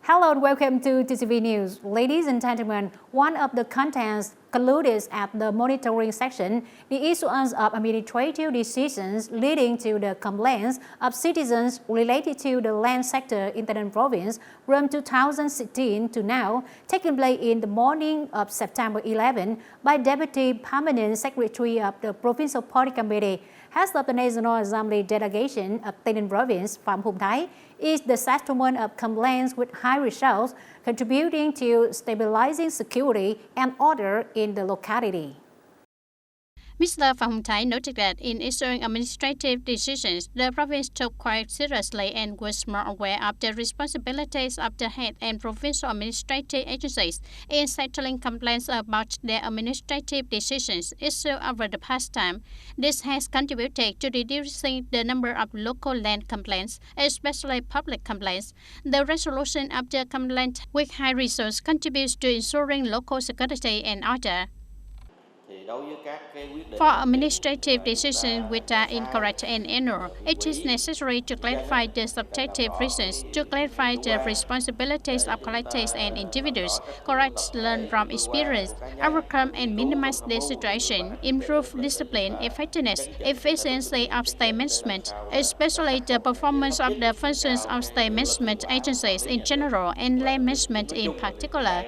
Hello and welcome to TTV News. Ladies and gentlemen, one of the contents concluded at the monitoring section, the issuance of administrative decisions leading to the complaints of citizens related to the land sector in TayNinhTV province from 2016 to now, taking place in the morning of September 11 by Deputy Permanent Secretary of the Provincial Party Committee, Head of the National Assembly Delegation of TayNinhTV province, Phạm Hùng Thái, is the settlement of complaints with high results, contributing to stabilizing security and order in the locality. Mr. Phạm Hùng Thái noted that in issuing administrative decisions, the province took quite seriously and was more aware of the responsibilities of the head and provincial administrative agencies in settling complaints about their administrative decisions issued over the past time. This has contributed to reducing the number of local land complaints, especially public complaints. The resolution of the complaint with high results contributes to ensuring local security and order. For administrative decisions which are incorrect and error, it is necessary to clarify the subjective reasons, to clarify the responsibilities of collectives and individuals, correct, learn from experience, overcome and minimize the situation, improve discipline, effectiveness, efficiency of state management, especially the performance of the functions of state management agencies in general and land management in particular.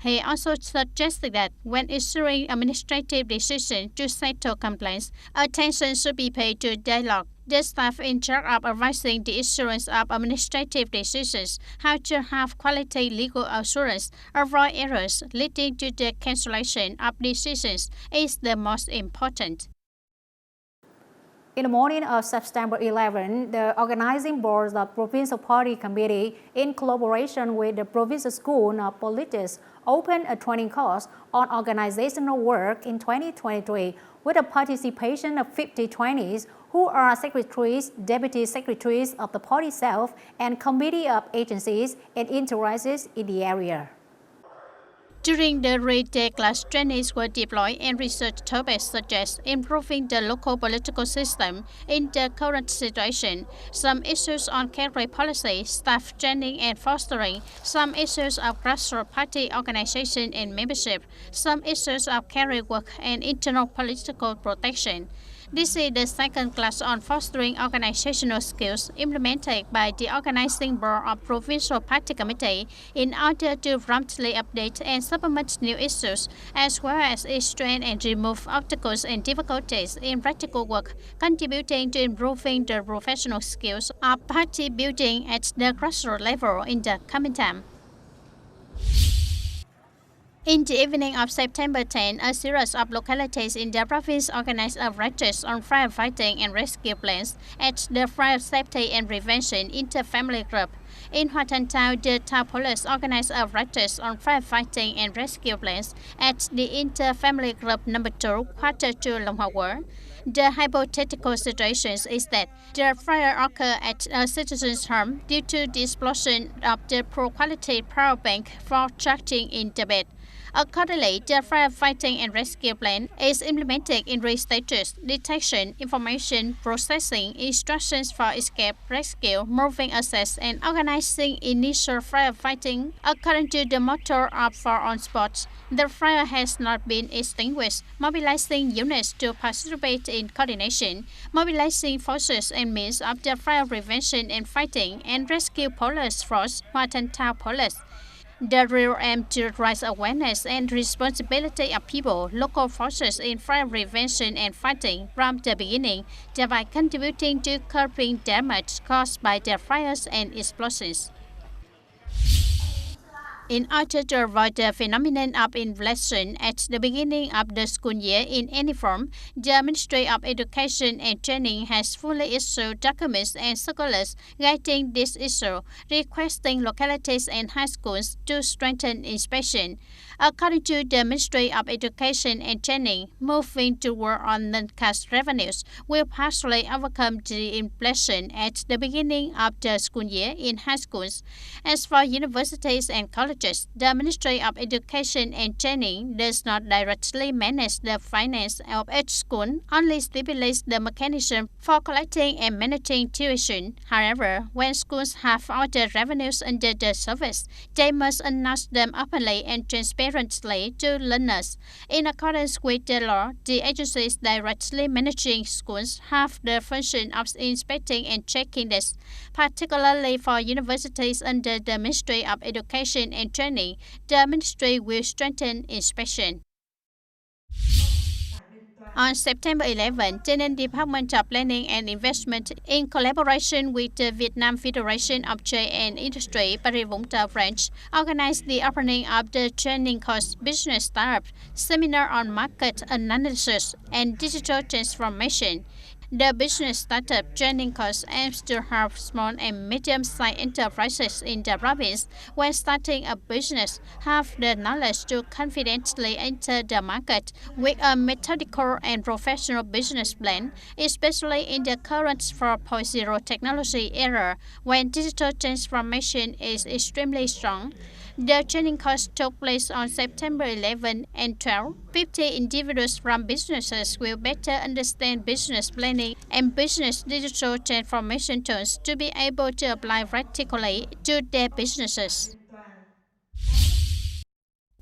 He also suggested that when issuing administrative decisions to settle complaints, attention should be paid to dialogue. The staff in charge of advising the issuance of administrative decisions how to have quality legal assurance, avoid errors leading to the cancellation of decisions is the most important. In the morning of September 11, the organizing board of the Provincial Party Committee, in collaboration with the Provincial School of Politics, opened a training course on organizational work in 2023 with the participation of 50 trainees who are secretaries, deputy secretaries of the party itself, and committee of agencies and interests in the area. During the three-day class, trainees were deployed and research topics such as improving the local political system in the current situation, some issues on career policy, staff training and fostering, some issues of grassroots party organization and membership, some issues of career work and internal political protection. This is the second class on fostering organizational skills implemented by the organizing board of Provincial Party Committee in order to promptly update and supplement new issues, as well as explain and remove obstacles and difficulties in practical work, contributing to improving the professional skills of party building at the grassroots level in the coming time. In the evening of September 10, a series of localities in the province organized a retreat on firefighting and rescue plans at the Fire Safety and Prevention Inter-Family Group. In Hoa Thanh Town, the town police organized a retreat on firefighting and rescue plans at the Inter-Family Group number 2, quarter to Long Hoa War. The hypothetical situation is that the fire occurred at a citizen's home due to the explosion of the poor-quality power bank for charging in the bed. Accordingly, the firefighting and rescue plan is implemented in three stages: detection, information, processing, instructions for escape, rescue, moving access, and organizing initial firefighting. According to the motto of Fire on Spot, the fire has not been extinguished, mobilizing units to participate in coordination, mobilizing forces and means of the fire prevention and fighting, and rescue police force, Hoa Thanh Town Police. The real aim to raise awareness and responsibility of people, local forces in fire prevention and fighting from the beginning, thereby contributing to curbing damage caused by the fires and explosions. In order to avoid the phenomenon of inflation at the beginning of the school year in any form, the Ministry of Education and Training has fully issued documents and circulars guiding this issue, requesting localities and high schools to strengthen inspection. According to the Ministry of Education and Training, moving toward on non-cash revenues will partially overcome the inflation at the beginning of the school year in high schools. As for universities and colleges, the Ministry of Education and Training does not directly manage the finance of each school, only stipulates the mechanism for collecting and managing tuition. However, when schools have other revenues under the service, they must announce them openly and transparently to learners. In accordance with the law, the agencies directly managing schools have the function of inspecting and checking this, particularly for universities under the Ministry of Education and Training. The ministry will strengthen inspection. On September 11, TayNin Department of Planning and Investment, in collaboration with the Vietnam Federation of Trade and Industry, Paris Vũng Tàu branch, organized the opening of the training course Business Startup Seminar on Market Analysis and Digital Transformation. The business startup training course aims to help small and medium-sized enterprises in the province, when starting a business, have the knowledge to confidently enter the market with a methodical and professional business plan, especially in the current 4.0 technology era, when digital transformation is extremely strong. The training course took place on September 11 and 12. 50 individuals from businesses will better understand business planning and business digital transformation tools to be able to apply practically to their businesses.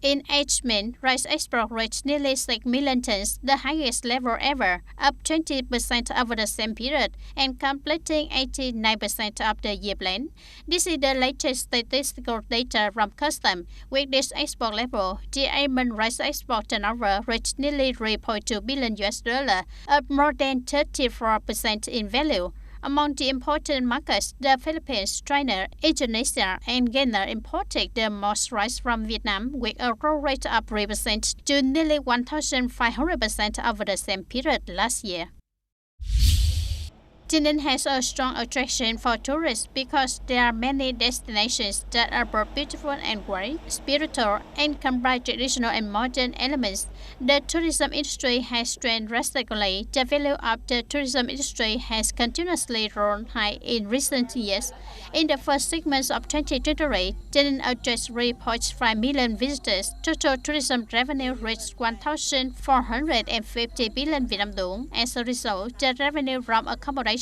In 8 months, rice export reached nearly 6 million tons, the highest level ever, up 20% over the same period, and completing 89% of the year plan. This is the latest statistical data from Customs. With this export level, the almond rice export turnover reached nearly $3.2 billion, up more than 34% in value. Among the important markets, the Philippines, China, Indonesia, and Ghana imported the most rice from Vietnam, with a growth rate of 3% to nearly 1,500% over the same period last year. TayNin has a strong attraction for tourists because there are many destinations that are both beautiful and great, spiritual, and combine traditional and modern elements. The tourism industry has strengthened drastically. The value of the tourism industry has continuously grown high in recent years. In the first 6 months of 2023, TayNin attracted 3.5 million visitors. Total tourism revenue reached 1,450 billion Vietnam dong. As a result, the revenue from accommodation,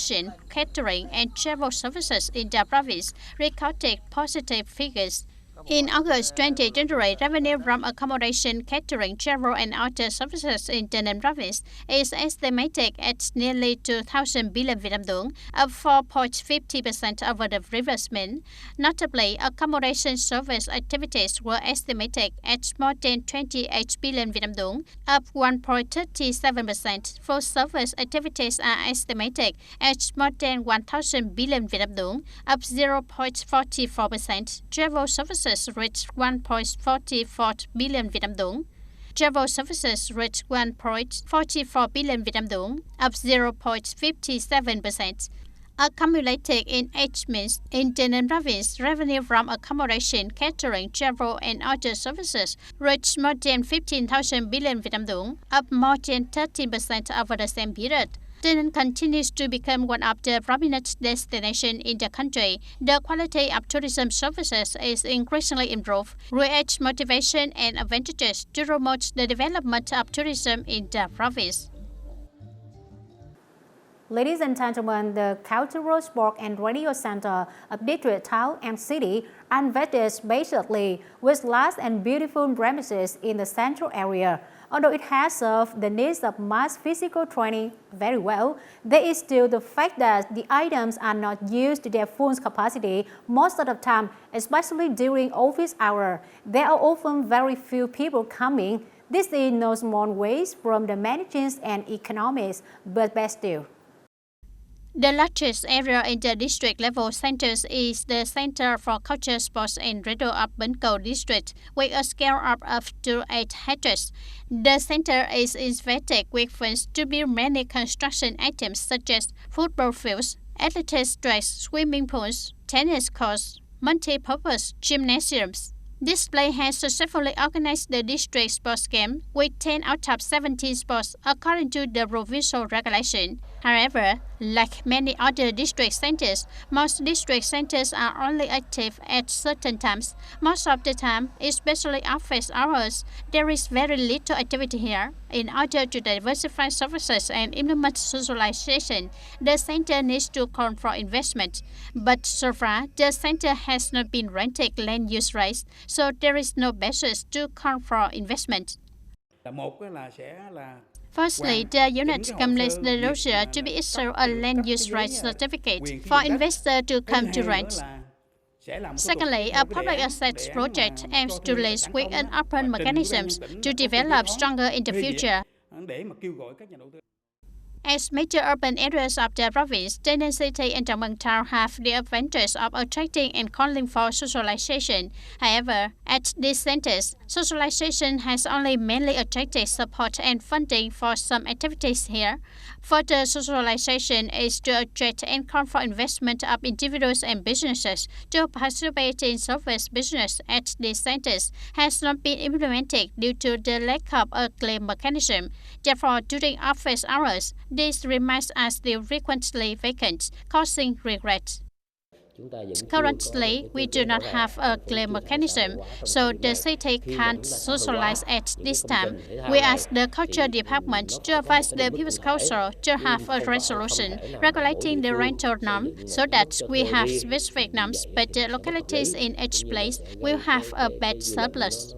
catering, and travel services in the province recorded positive figures. In August 2023, revenue from accommodation, catering, travel, and other services in the TayNin province is estimated at nearly 2,000 billion Vietnam dong, up 4.50% over the previous month. Notably, accommodation service activities were estimated at more than 28 billion Vietnam dong, up 1.37%. Food service activities are estimated at more than 1,000 billion Vietnam dong, up 0.44%. Travel services reached 1.44 billion Vietnam dong. Travel services reached 1.44 billion Vietnam dong, up 0.57%. Accumulated in 8 months, in TayNin province, revenue from accommodation, catering, travel, and other services reached more than 15,000 billion Vietnam dong, up more than 13% over the same period. TayNin continues to become one of the prominent destinations in the country. The quality of tourism services is increasingly improved, creates motivation and advantages to promote the development of tourism in the province. Ladies and gentlemen, the Cultural, Sport and Radio Center of Detroit Town and City are invested spaciously with large and beautiful premises in the central area. Although it has served the needs of mass physical training very well, there is still the fact that the items are not used to their full capacity most of the time, especially during office hours. There are often very few people coming. This is no small waste from the management and economics, but best still. The largest area in the district level centers is the Center for Culture, Sports and Radio of Bến Cầu District, with a scale of up to 8 hectares. The center is invested with funds to build many construction items such as football fields, athletic tracks, swimming pools, tennis courts, multi-purpose gymnasiums, This play has successfully organized the district sports game with 10 out of 17 sports according to the provincial regulation. However, like many other district centers, most district centers are only active at certain times. Most of the time, especially office hours, there is very little activity here. In order to diversify services and implement socialization, the center needs to call for investment. But so far, the center has not been granted land use rights, so there is no basis to call for investment. Firstly, the unit completes the dossier to be issued a land use rights certificate for investors to come to rent. Secondly, a public assets project aims to list with an open mechanisms to develop stronger in the future. As major urban areas of the province, TayNinhTV City and Dongmeng Town have the advantage of attracting and calling for socialization. However, at these centers, socialization has only mainly attracted support and funding for some activities here. Further socialization is to attract and call for investment of individuals and businesses to participate in service business at these centers has not been implemented due to the lack of a clear mechanism. Therefore, during office hours, these remains are still frequently vacant, causing regret. Currently, we do not have a clear mechanism, so the city can't socialize at this time. We ask the Culture Department to advise the People's Council to have a resolution regulating the rental norm so that we have specific norms, but the localities in each place will have a bed surplus.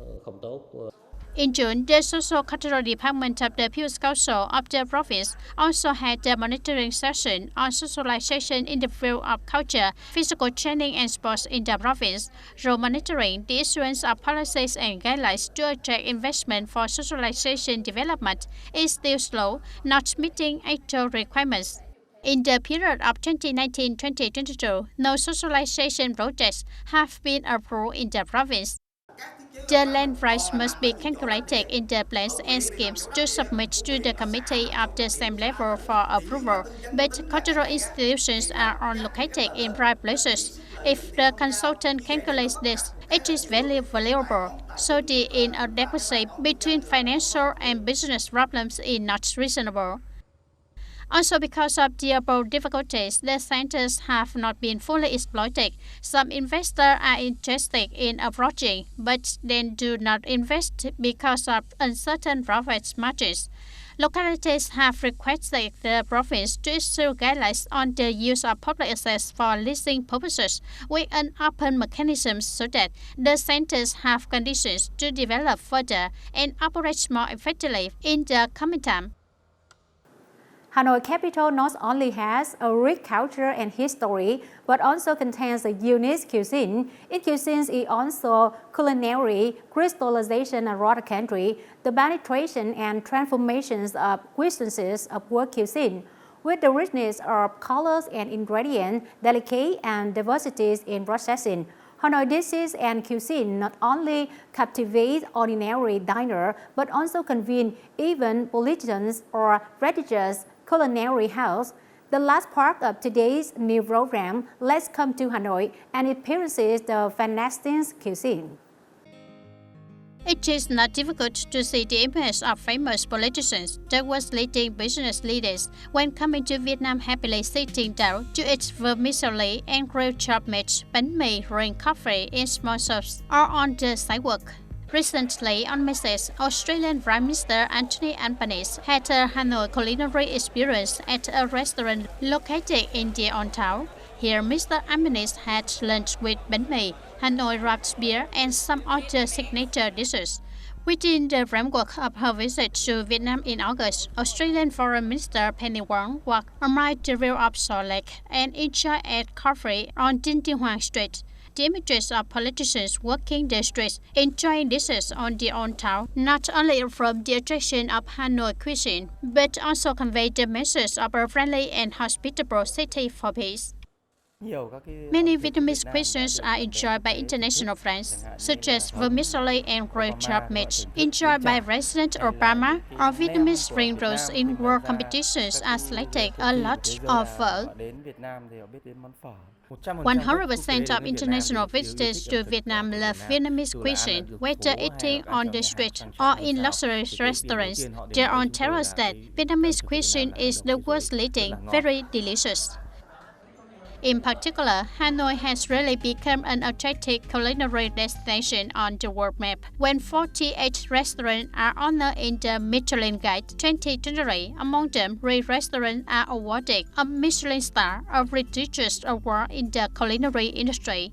In June, the Social Cultural Department of the People's Council of the province also had a monitoring session on socialization in the field of culture, physical training and sports in the province. Through monitoring, the issuance of policies and guidelines to attract investment for socialization development is still slow, not meeting actual requirements. In the period of 2019-2022, no socialization projects have been approved in the province. The land rights must be calculated in the plans and schemes to submit to the committee of the same level for approval, but cultural institutions are located in private places. If the consultant calculates this, it is very valuable, so the inadequacy between financial and business problems is not reasonable. Also, because of the above difficulties, the centers have not been fully exploited. Some investors are interested in approaching, but then do not invest because of uncertain profit margins. Localities have requested the province to issue guidelines on the use of public assets for leasing purposes with an open mechanism so that the centers have conditions to develop further and operate more effectively in the coming time. Hanoi capital not only has a rich culture and history, but also contains a unique cuisine. In cuisines is also culinary crystallization around the country, the penetration and transformations of cuisines of world cuisine, with the richness of colors and ingredients, delicate and diversities in processing. Hanoi dishes and cuisine not only captivate ordinary diners, but also convene even politicians or prestigious culinary house. The last part of today's new program, let's come to Hanoi and experiences the fantastic cuisine. It is not difficult to see the image of famous politicians that was leading business leaders when coming to Vietnam happily sitting down to eat vermicelli and grilled chopped meat, bánh mì, drink coffee in small shops or on the sidewalk. Recently, on message, Australian Prime Minister Anthony Albanese had a Hanoi culinary experience at a restaurant located in the old town. Here, Mr. Albanese had lunch with bánh mì, Hanoi wrapped beer, and some other signature dishes. Within the framework of her visit to Vietnam in August, Australian Foreign Minister Penny Wong walked around the rear of Salt Lake and enjoyed a coffee on Dinh Tiên Hoàng Street. The images of politicians walking the streets, enjoying dishes on the old town, not only from the attraction of Hanoi cuisine, but also convey the message of a friendly and hospitable city for peace. Many Vietnamese cuisines are enjoyed by international friends, such as vermicelli and grilled chop meat, enjoyed by President Obama, or Vietnamese spring rolls in world competitions are selected a lot of phở. 100% of international visitors to Vietnam love Vietnamese cuisine, whether eating on the street or in luxury restaurants. Their own tell us that Vietnamese cuisine is the world's leading, very delicious. In particular, Hanoi has really become an attractive culinary destination on the world map, when 48 restaurants are honored in the Michelin Guide 2023. Among them, 3 restaurants are awarded a Michelin star, a prestigious award in the culinary industry.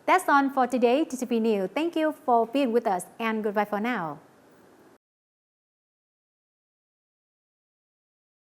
That's all for today, TTV News. Thank you for being with us and goodbye for now.